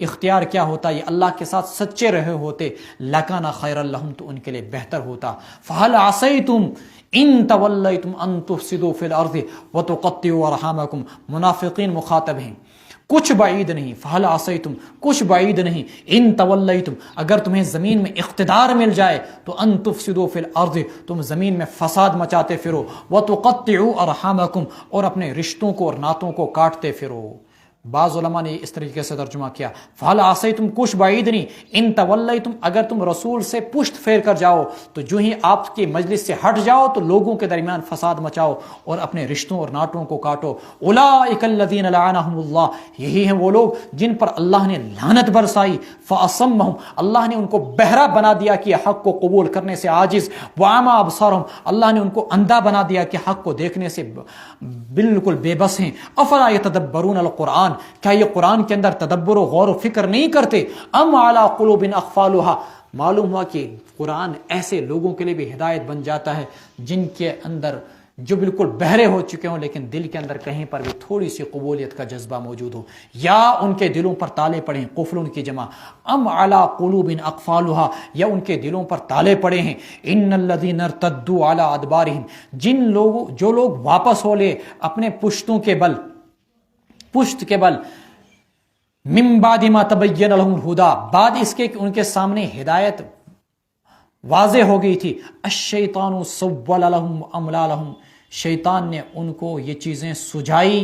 اختیار کیا ہوتا، یہ اللہ کے ساتھ سچے رہے ہوتے، لَكَانَ خَيْرًا لَهُمْ، تو ان کے لیے بہتر ہوتا. فَهَلْ عَصَيْتُمْ ان تولیتم ان تفسدوا فی الارض وتقطعوا ارحامکم، منافقین مخاطب ہیں. کچھ بعید نہیں، فہل عصیتم، کچھ بعید نہیں، ان تولیتم، اگر تمہیں زمین میں اقتدار مل جائے تو ان تفسدوا فی الارض، تم زمین میں فساد مچاتے پھرو، وتقطعوا ارحامکم، اور اپنے رشتوں کو اور ناتوں کو کاٹتے پھرو. بعض علماء نے اس طریقے سے ترجمہ کیا فَهَلْ عَصَيْتُمْ، کچھ بعید نہیں، ان تولیتم، اگر تم رسول سے پشت پھیر کر جاؤ تو جو ہی آپ کی مجلس سے ہٹ جاؤ تو لوگوں کے درمیان فساد مچاؤ اور اپنے رشتوں اور ناٹوں کو کاٹو. اولئک الذین لعنہم اللہ، یہی ہیں وہ لوگ جن پر اللہ نے لعنت برسائی. فَأَصَمَّهُمْ، اللہ نے ان کو بہرا بنا دیا کہ حق کو قبول کرنے سے عاجز. وَأَعْمَىٰ أَبْصَارَهُمْ، اللہ نے ان کو اندھا بنا دیا کہ حق کو دیکھنے سے بالکل بے بس ہیں. أَفَلَا يَتَدَبَّرُونَ الْقُرْآنَ، کیا یہ قرآن کے اندر تدبر و غور و فکر نہیں کرتے؟ ام علی قلوب اقفالها، معلوم ہوا کہ قرآن ایسے لوگوں کے لیے بھی ہدایت بن جاتا ہے جن کے اندر جو بالکل بہرے ہو چکے ہوں لیکن دل کے اندر کہیں پر بھی تھوڑی سی قبولیت کا جذبہ موجود ہو، یا ان کے دلوں پر تالے پڑے ہیں، قفل ان کی جمع، ام علی قلوب اقفالها، یا ان کے دلوں پر تالے پڑے ہیں. ان الذین ارتدوا علی ادبارہم، جو لوگ واپس ہو لے اپنے پشتوں کے بل، پشت کے بل، من بعد ما تبین لهم الہدی، بعد اس کے کہ ان کے سامنے ہدایت واضح ہو گئی تھی. الشیطان سول لهم املا لهم، شیطان نے ان کو یہ چیزیں سجائی.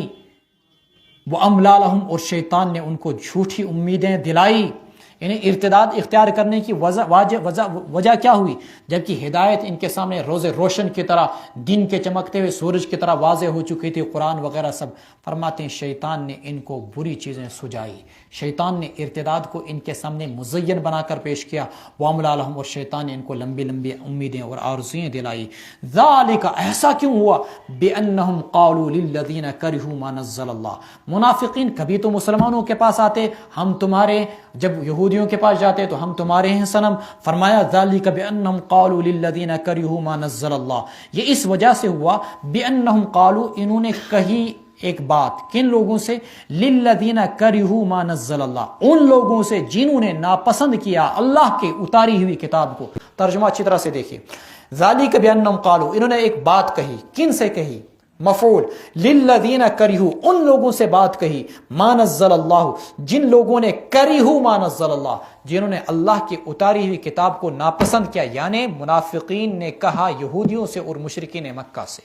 وہ املا لهم، اور شیطان نے ان کو جھوٹی امیدیں دلائی. یعنی ارتداد اختیار کرنے کی وجہ کیا ہوئی؟ جبکہ ہدایت ان کے سامنے روز روشن کی طرح، دن کے چمکتے ہوئے سورج کی طرح واضح ہو چکی تھی، قرآن وغیرہ سب. فرماتے ہیں شیطان نے ان کو بری چیزیں سجائی، شیطان نے ارتداد کو ان کے سامنے مزین بنا کر پیش کیا. وَأَمْلَىٰ لَهُمْ، اور شیطان نے ان کو لمبی لمبی امیدیں اور آرزویں دلائی. ذَلِكَ، ایسا کیوں ہوا؟ بِأَنَّهُمْ قَالُوا لِلَّذِينَ كَرِهُوا مَا نَزَّلَ اللَّهُ، منافقین کبھی تو مسلمانوں کے پاس آتے، ہم تمہارے، جب یہودیوں کے پاس جاتے تو ہم تمہارے ہیں صنم. فرمایا ذَلِكَ بِأَنَّهُمْ قَالُوا لِلَّذِينَ كَرِهُوا مَا نَزَّلَ اللَّهُ، یہ اس وجہ سے ہوا بِأَنَّهُمْ قَالُوا، انہوں نے کہی ایک بات، کن لوگوں سے؟ للذین کرہوا ما نزل اللہ، ان لوگوں سے جنہوں نے ناپسند کیا اللہ کے اتاری ہوئی کتاب کو. ترجمہ اچھی طرح سے دیکھیے. ذالک بانہم قالوا، انہوں نے ایک بات کہی، کن سے کہی؟ مفعول للذین کرہو، ان لوگوں سے بات کہی، ما نزل اللہ، جن لوگوں نے کرہو ما نزل اللہ، جنہوں نے اللہ کی اتاری ہوئی کتاب کو ناپسند کیا، یعنی منافقین نے کہا یہودیوں سے اور مشرکین مکہ سے،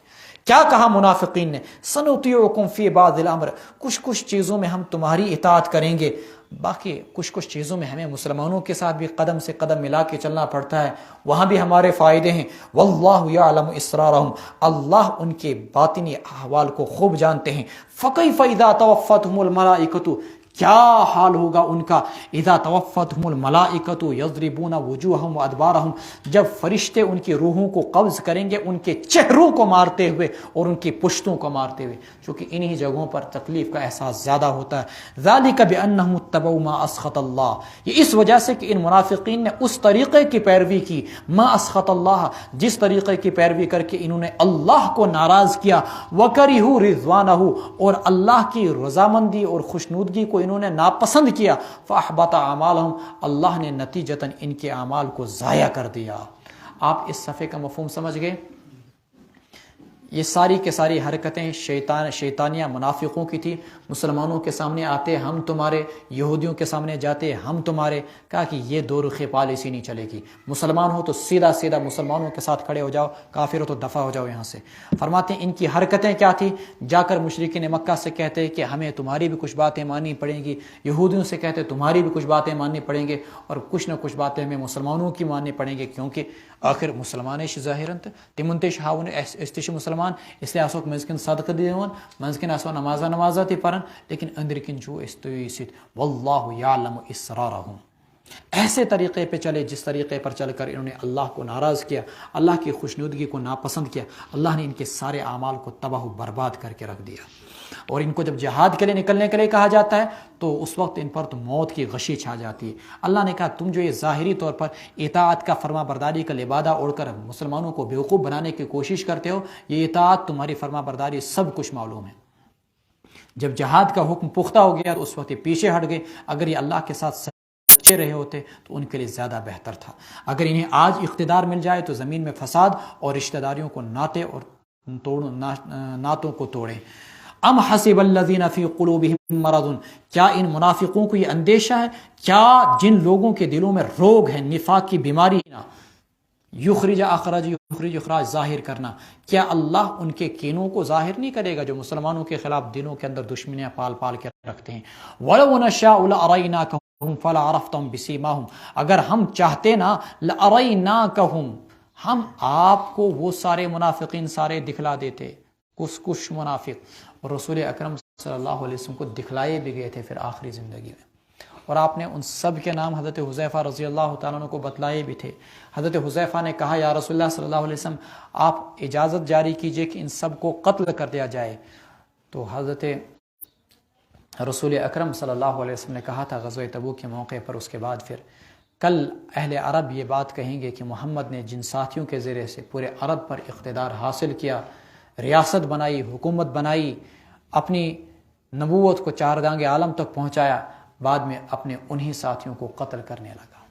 کیا کہا منافقین نے؟ سنطیعکم فی بعض الامر، کچھ چیزوں میں ہم تمہاری اطاعت کریں گے، باقی کچھ چیزوں میں ہمیں مسلمانوں کے ساتھ بھی قدم سے قدم ملا کے چلنا پڑتا ہے، وہاں بھی ہمارے فائدے ہیں۔ واللہ یعلم اسرارہم، اللہ ان کے باطنی احوال کو خوب جانتے ہیں۔ فکیف اذا توفتہم الملائکۃ، کیا حال ہوگا ان کا، اذا توفتہم الملائکۃ یضربون وجوہہم وادبارہم، جب فرشتے ان کی روحوں کو قبض کریں گے ان کے چہروں کو مارتے ہوئے اور ان کی پشتوں کو مارتے ہوئے، چونکہ انہی جگہوں پر تکلیف کا احساس زیادہ ہوتا ہے۔ ذالک بانہم اتبعوا ما اسخط اللہ، یہ اس وجہ سے کہ ان منافقین نے اس طریقے کی پیروی کی، ما اسخط اللہ، جس طریقے کی پیروی کر کے انہوں نے اللہ کو ناراض کیا، وکرہوا رضوانہ، اور اللہ کی رضامندی اور خوشنودگی کو انہوں نے ناپسند کیا، فاحبط اعمالہم، اللہ نے نتیجتاً ان کے اعمال کو ضائع کر دیا۔ آپ اس صفحے کا مفہوم سمجھ گئے؟ یہ ساری کے ساری حرکتیں شیطانیہ منافقوں کی تھی، مسلمانوں کے سامنے آتے ہم تمہارے، یہودیوں کے سامنے جاتے ہم تمہارے، کہا کہ یہ دو رخی پالیسی نہیں چلے گی، مسلمان ہو تو سیدھا مسلمانوں کے ساتھ کھڑے ہو جاؤ، کافر ہو تو دفع ہو جاؤ یہاں سے۔ فرماتے ہیں ان کی حرکتیں کیا تھی، جا کر مشرکین مکہ سے کہتے کہ ہمیں تمہاری بھی کچھ باتیں ماننی پڑیں گی، یہودیوں سے کہتے تمہاری بھی کچھ باتیں ماننی پڑیں گے، اور کچھ نہ کچھ باتیں ہمیں مسلمانوں کی ماننی پڑیں گے، کیونکہ آخر مسلمانش ظاہرنت تمنتش ہاون استش مسلمان، اس لیے اسوک مزکن صدقہ دیون، مزکن اسو نمازہ تی پرن، لیکن اندرکن جو استویسید واللہ یعلم اسرارہم۔ ایسے طریقے پہ چلے جس طریقے پر چل کر انہوں نے اللہ کو ناراض کیا، اللہ کی خوشنودگی کو ناپسند کیا، اللہ نے ان کے سارے اعمال کو تباہ و برباد کر کے رکھ دیا۔ اور ان کو جب جہاد کے لیے نکلنے کے لیے کہا جاتا ہے تو اس وقت ان پر تو موت کی غشی چھا جاتی ہے۔ اللہ نے کہا تم جو یہ ظاہری طور پر اطاعت کا، فرما برداری کا لبادہ اوڑھ کر مسلمانوں کو بیوقوف بنانے کی کوشش کرتے ہو، یہ اطاعت تمہاری فرما برداری سب کچھ معلوم ہے۔ جب جہاد کا حکم پختہ ہو گیا تو اس وقت یہ پیچھے ہٹ گئے، اگر یہ اللہ کے ساتھ سچے رہے ہوتے تو ان کے لیے زیادہ بہتر تھا۔ اگر انہیں آج اقتدار مل جائے تو زمین میں فساد اور رشتہ داریوں کو ناطے اور نعتوں کو توڑیں۔ ام حسب الذین فی قلوبہم مرض، کیا ان منافقوں کو یہ اندیشہ ہے، کیا جن لوگوں کے دلوں میں روگ ہے، نفاق کی بیماری نا، یخرج اخراج ظاہر کرنا، کیا اللہ ان کے کینوں کو ظاہر نہیں کرے گا جو مسلمانوں کے خلاف دلوں کے اندر دشمنیاں پال کے رکھتے ہیں؟ وَلَوْ نَشَاءُ لَأَرَيْنَاكَهُمْ فَلَا عَرَفْتَهُمْ بِسِيمَاهُمْ، اگر ہم چاہتے نا لَأَرَيْنَاكَهُمْ، ہم آپ کو وہ سارے منافقین سارے دکھلا دیتے، کچھ منافق، اور رسول اکرم صلی اللہ علیہ وسلم کو دکھلائے بھی گئے تھے پھر آخری زندگی میں، اور آپ نے ان سب کے نام حضرت حذیفہ رضی اللہ تعالیٰ عنہ کو بتلائے بھی تھے۔ حضرت حذیفہ نے کہا یا رسول اللہ صلی اللہ علیہ وسلم آپ اجازت جاری کیجئے کہ ان سب کو قتل کر دیا جائے، تو حضرت رسول اکرم صلی اللہ علیہ وسلم نے کہا تھا غزوہ تبوک کے موقع پر، اس کے بعد پھر کل اہل عرب یہ بات کہیں گے کہ محمد نے جن ساتھیوں کے ذریعے سے پورے عرب پر اقتدار حاصل کیا، ریاست بنائی، حکومت بنائی، اپنی نبوت کو چاردانگ عالم تک پہنچایا، بعد میں اپنے انہی ساتھیوں کو قتل کرنے لگا،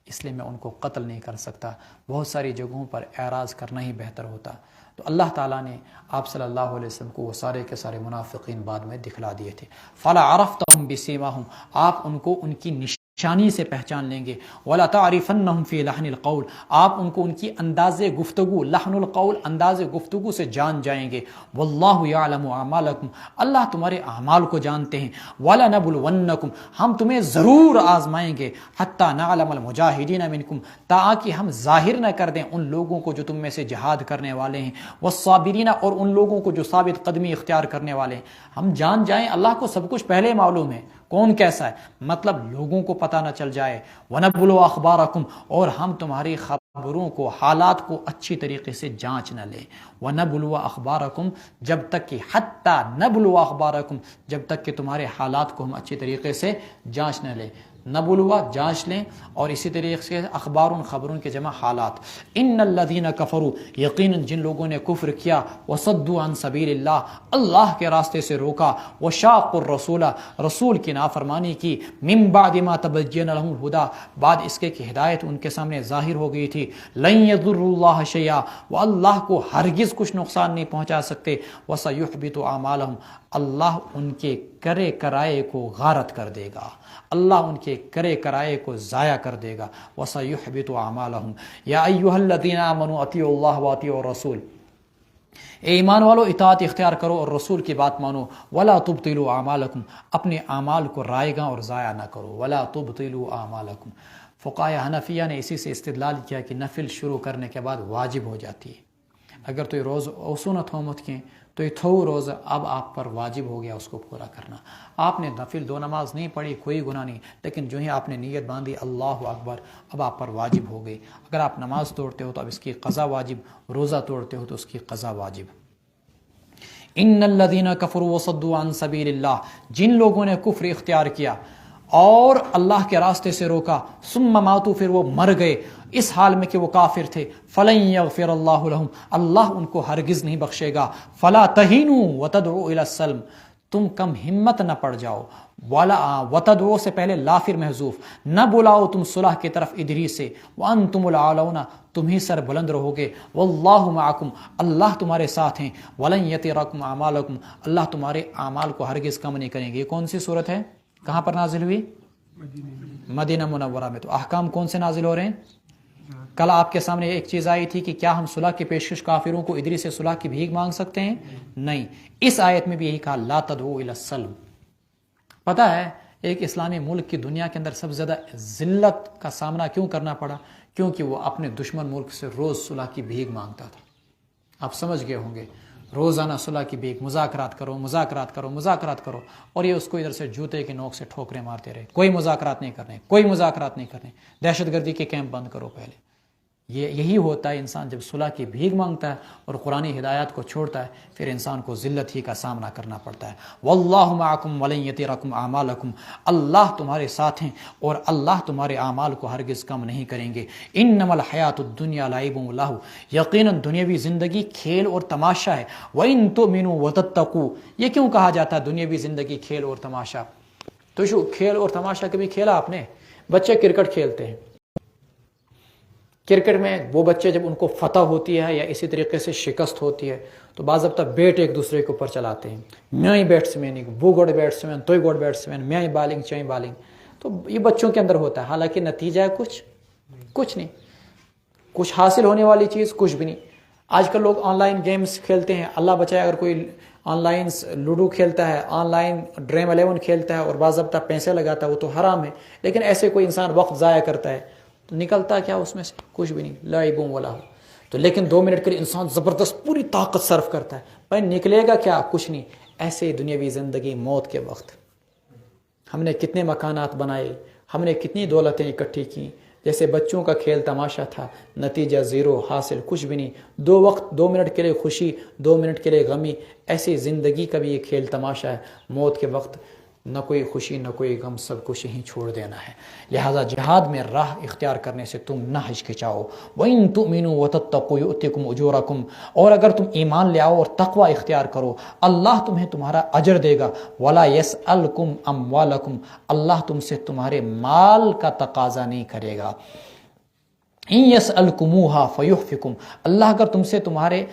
اس لیے میں ان کو قتل نہیں کر سکتا، بہت ساری جگہوں پر اعراض کرنا ہی بہتر ہوتا۔ تو اللہ تعالیٰ نے آپ صلی اللہ علیہ وسلم کو وہ سارے کے سارے منافقین بعد میں دکھلا دیے تھے۔ فَلَا عَرَفْتَهُمْ بِسِيمَاهُمْ، آپ ان کو ان کی نشانی سے پہچان لیں گے۔ وَلَا تَعْرِفَنَّهُمْ فِي لَحْنِ الْقَوْلِ، آپ ان کو ان کی انداز گفتگو، لحن القول، انداز گفتگو سے جان جائیں گے۔ وَاللَّهُ يَعْلَمُ أَعْمَالَكُمْ، اللہ تمہارے اعمال کو جانتے ہیں۔ وَلَنَبْلُوَنَّكُمْ، ہم تمہیں ضرور آزمائیں گے۔ حَتَّى نَعْلَمَ الْمُجَاهِدِينَ مِنْكُمْ، تاکہ ہم ظاہر نہ کر دیں ان لوگوں کو جو تم میں سے جہاد کرنے والے ہیں، والصابرین، اور ان لوگوں کو جو ثابت قدمی اختیار کرنے والے ہیں۔ ہم جان جائیں، اللہ کو سب کچھ پہلے معلوم ہے کون کیسا ہے، مطلب لوگوں کو پتہ نہ چل جائے۔ وَنَبْلُوَ أَخْبَارَكُمْ، اور ہم تمہاری خبروں کو، حالات کو اچھی طریقے سے جانچ نہ لیں۔ وَنَبْلُوَ أَخْبَارَكُمْ، جب تک کہ حَتَّى نَبْلُوَ أَخْبَارَكُمْ، جب تک کہ تمہارے حالات کو ہم اچھی طریقے سے جانچ نہ لیں۔ نبلوات جانچ لیں، اور اسی طریقے سے اخبار خبروں کے جمع حالات. ان الذین کفروا، یقیناً جن لوگوں نے کفر کیا، وصدوا عن سبیل اللہ، اللہ کے راستے سے روکا، وشاقوا الرسول، رسول کی نافرمانی کی، من بعد ما تبین لهم الہدی، بعد اس کے کہ ہدایت ان کے سامنے ظاہر ہو گئی تھی. لن یضروا اللہ شیئا، وہ اللہ کو ہرگز کچھ نقصان نہیں پہنچا سکتے. وسیحبط اعمالهم، اللہ ان کے کرے کرائے کو غارت کر دے گا، اللہ ان کے کرے کرائے کو ضائع کر دے گا. وسیحبط اعمالهم یا ایھا الذین آمنوا اطیعوا اللہ واطیعوا الرسول، اے ایمان والو اطاعت اختیار کرو اور رسول کی بات مانو. ولا تبطلوا اعمالکم، اپنے اعمال کو رائیگاں اور ضائع نہ کرو. ولا تبطلوا اعمالکم. فقہائے حنفیہ نے اسی سے استدلال کیا کہ نفل شروع کرنے کے بعد واجب ہو جاتی ہے. اگر تو یہ روز سنت ہومت کے تو یہ تھو روز اب آپ پر واجب ہو گیا اس کو پورا کرنا. آپ نے نفل 2 نماز نہیں پڑھی، کوئی گناہ نہیں، لیکن جو ہی آپ نے نیت باندھی اللہ اکبر، اب آپ پر واجب ہو گئی. اگر آپ نماز توڑتے ہو تو اب اس کی قضا واجب، روزہ توڑتے ہو تو اس کی قضا واجب. ان الذین کفروا وصدوا عن سبیل اللہ، جن لوگوں نے کفر اختیار کیا اور اللہ کے راستے سے روکا، ثم ماتوا، پھر وہ مر گئے اس حال میں کہ وہ کافر تھے، فلن یغفر اللہ لہم، اللہ ان کو ہرگز نہیں بخشے گا. فلا تہینوا وتدعوا الی السلم، تم کم ہمت نہ پڑ جاؤ. وتدعوا سے پہلے لا پھر محذوف، نہ بلاؤ تم صلح کی طرف ادھری سے. وانتم الاعلون، تم ہی سر بلند رہو گے. واللہ معکم، اللہ تمہارے ساتھ ہیں. ولن یترکم اعمالکم، اللہ تمہارے اعمال کو ہرگز کم نہیں کریں گے. یہ کون سی صورت ہے؟ کہاں پر نازل ہوئی؟ مدینہ منورہ میں. تو احکام کون سے نازل ہو رہے ہیں؟ کل آپ کے سامنے ایک چیز آئی تھی کہ کیا ہم صلح کی پیشکش کافروں کو ادھری سے صلح کی بھیک مانگ سکتے ہیں؟ نہیں. اس آیت میں بھی یہی کہا لا تدعوا الی السلم. پتہ ہے ایک اسلامی ملک کی دنیا کے اندر سب سے زیادہ ذلت کا سامنا کیوں کرنا پڑا؟ کیونکہ وہ اپنے دشمن ملک سے روز صلح کی بھیک مانگتا تھا. آپ سمجھ گئے ہوں گے، روزانہ صلح کی بھیک، مذاکرات کرو مذاکرات کرو مذاکرات کرو، اور یہ اس کو ادھر سے جوتے کے نوک سے ٹھوکریں مارتے رہے. کوئی مذاکرات نہیں کرنے، کوئی مذاکرات نہیں کرنے، دہشت گردی کے کیمپ بند کرو پہلے. یہی ہوتا ہے انسان جب صلح کی بھیک مانگتا ہے اور قرآنی ہدایات کو چھوڑتا ہے، پھر انسان کو ذلت ہی کا سامنا کرنا پڑتا ہے. واللہ معکم ولن یترکم اعمالکم، اللہ تمہارے ساتھ ہیں اور اللہ تمہارے اعمال کو ہرگز کم نہیں کریں گے. انما الحیات الدنیا لعب و لہو، یقیناً دنیاوی زندگی کھیل اور تماشا ہے. وان تؤمنوا وتتقوا، یہ کیوں کہا جاتا ہے دنیاوی زندگی کھیل اور تماشا؟ تو شو کھیل اور تماشا کبھی کھیلا آپ نے؟ بچے کرکٹ کھیلتے ہیں، کرکٹ میں وہ بچے جب ان کو فتح ہوتی ہے یا اسی طریقے سے شکست ہوتی ہے تو بعض اب تک بیٹ ایک دوسرے کے اوپر چلاتے ہیں. میں ہی بیٹس مین، وہ گوڈ بیٹس مین، تو گوڈ بیٹس مین، میں ہی بالنگ چاہیے بالنگ. تو یہ بچوں کے اندر ہوتا ہے، حالانکہ نتیجہ ہے کچھ نہیں، کچھ حاصل ہونے والی چیز کچھ بھی نہیں. آج کل لوگ آن لائن گیمز کھیلتے ہیں، اللہ بچائے اگر کوئی آن لائن لوڈو کھیلتا ہے، آن لائن ڈریم 11 کھیلتا ہے اور باضابطہ پیسے لگاتا ہے، وہ تو حرام ہے. لیکن ایسے کوئی انسان وقت ضائع کرتا ہے تو نکلتا کیا اس میں سے؟ کچھ بھی نہیں، لعب و لہو. تو لیکن 2 منٹ کے لیے انسان زبردست پوری طاقت صرف کرتا ہے، بھائی نکلے گا کیا؟ کچھ نہیں. ایسے دنیاوی زندگی موت کے وقت ہم نے کتنے مکانات بنائے، ہم نے کتنی دولتیں اکٹھی کی، جیسے بچوں کا کھیل تماشا تھا، نتیجہ زیرو، حاصل کچھ بھی نہیں. 2 منٹ کے لیے خوشی، 2 منٹ کے لیے غمی. ایسی زندگی کا بھی یہ کھیل تماشا ہے. موت کے وقت نہ کوئی خوشی نہ کوئی غم، سب کچھ یہیں چھوڑ دینا ہے. لہذا جہاد میں راہ اختیار کرنے سے تم نہ ہچکچاؤ. وَإِن تُؤْمِنُوا وَتَتَّقُوا يُؤْتِكُمْ أُجُورَكُمْ، اور اگر تم ایمان لے آؤ اور تقوی اختیار کرو، اللہ تمہیں تمہارا اجر دے گا. وَلَا يَسْأَلْكُمْ أَمْوَالَكُمْ، اللہ تم سے تمہارے مال کا تقاضا نہیں کرے گا. إِن يَسْأَلْكُمُوهَا فَيُحْفِكُمْ، اللہ اگر تم سے تمہارے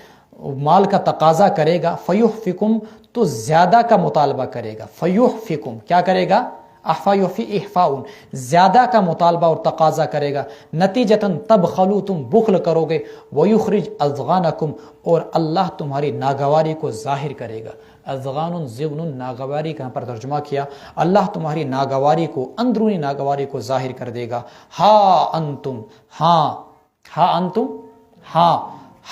مال کا تقاضا کرے گا، فیحفکم، تو زیادہ کا مطالبہ کرے گا. فیحفکم کیا کرے گا؟ احفا یحفی احفاؤن، زیادہ کا مطالبہ اور تقاضا کرے گا. نتیجتاً تبخلوا، تم بخل کرو گے. ویخرج اضغانکم، اور اللہ تمہاری ناگواری کو ظاہر کرے گا. اضغان ضغن، ناگواری کا یہاں پر ترجمہ کیا. اللہ تمہاری ناگواری کو، اندرونی ناگواری کو ظاہر کر دے گا. ہاں انتم، ہاں انتم، ہاں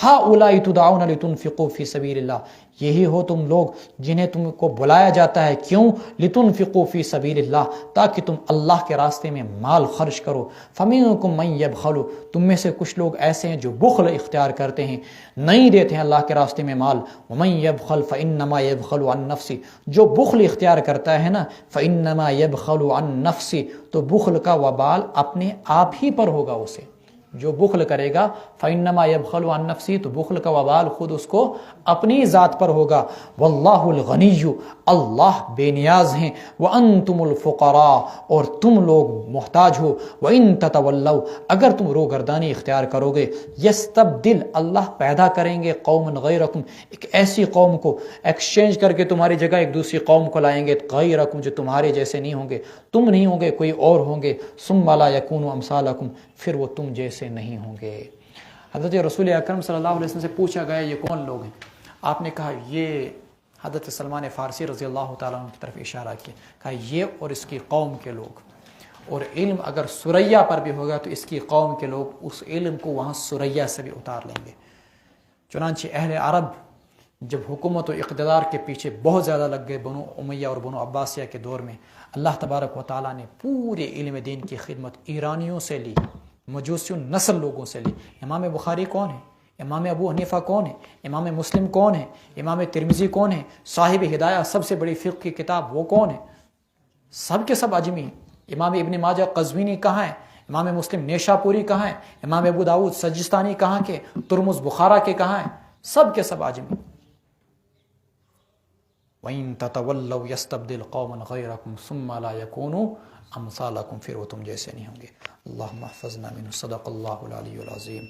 ہؤلاء تدعون لتنفقوا فی سبیل اللہ، یہی ہو تم لوگ جنہیں تم کو بلایا جاتا ہے، کیوں؟ لتنفقوا فی سبیل اللہ، تاکہ تم اللہ کے راستے میں مال خرچ کرو۔ فمنکم من یبخل، تم میں سے کچھ لوگ ایسے ہیں جو بخل اختیار کرتے ہیں، نہیں دیتے ہیں اللہ کے راستے میں مال۔ ومن یبخل فانما یبخل عن نفسہ، جو بخل اختیار کرتا ہے نا، فانما یبخل عن نفسہ، تو بخل کا وبال اپنے آپ ہی پر ہوگا اسے۔ جو بخل کرے گا فَإِنَّمَا يَبْخَلُ عَن نَفْسِهِ، تو بخل کا وبال خود اس کو اپنی ذات پر ہوگا۔ وَاللَّهُ الْغَنِيُّ، اللہ بے نیاز ہیں۔ وَأَنْتُمُ الْفُقَرَاءُ، اور تم لوگ محتاج ہو۔ وَإِن تَتَوَلَّوْا، اگر تم روگردانی اختیار کرو گے، يَسْتَبْدِلْ، اللہ پیدا کریں گے، قَوْمًا غَيْرَكُمْ، ایک ایسی قوم کو ایکسچینج کر کے تمہاری جگہ ایک دوسری قوم کو لائیں گے، غَيْرَكُمْ، جو تمہارے جیسے نہیں ہوں گے، تم نہیں ہوں گے، کوئی اور ہوں گے۔ ثُمَّ لَا يَكُونُوا أَمْثَالَكُمْ، پھر وہ تم جیسے نہیں ہوں گے۔ حضرت رسول اکرم صلی اللہ علیہ وسلم سے پوچھا گیا یہ کون لوگ ہیں؟ آپ نے کہا یہ، حضرت سلمان فارسی رضی اللہ تعالیٰ عنہ کی طرف اشارہ کیا، کہا یہ اور اس کی قوم کے لوگ، اور علم اگر سریا پر بھی ہوگا تو اس کی قوم کے لوگ اس علم کو وہاں سریا سے بھی اتار لیں گے۔ چنانچہ اہل عرب جب حکومت و اقتدار کے پیچھے بہت زیادہ لگ گئے بنو امیہ اور بنو عباسیہ کے دور میں، اللہ تبارک و تعالیٰ نے پورے علم دین کی خدمت ایرانیوں سے لی، مجوسیوں نسل لوگوں سے لی۔ امام بخاری کون ہے؟ امام ابو حنیفہ کون ہے؟ امام مسلم کون ہے؟ امام ترمذی کون ہے؟ صاحب ہدایہ، سب سے بڑی فقہ کی کتاب، وہ کون ہے؟ سب کے سب اجمی ہیں۔ امام ابن ماجہ قزوینی کہاں ہے؟ امام مسلم نیشاپوری کہاں ہے؟ امام ابو داؤد سجستانی کہاں کے؟ ترمذ بخارا کے کہاں ہیں؟ سب کے سب اجمی۔ وَإِن تَتَوَلَّوْا يَسْتَبْدِلْ قَوْمًا غَيْرَكُمْ ثُمَّ لَا يَكُونُوا أَمْثَالَكُمْ، پھر وہ تم جیسے نہیں ہوں گے۔ اللہم احفظنا منہ، صدق اللہ العلی العظیم۔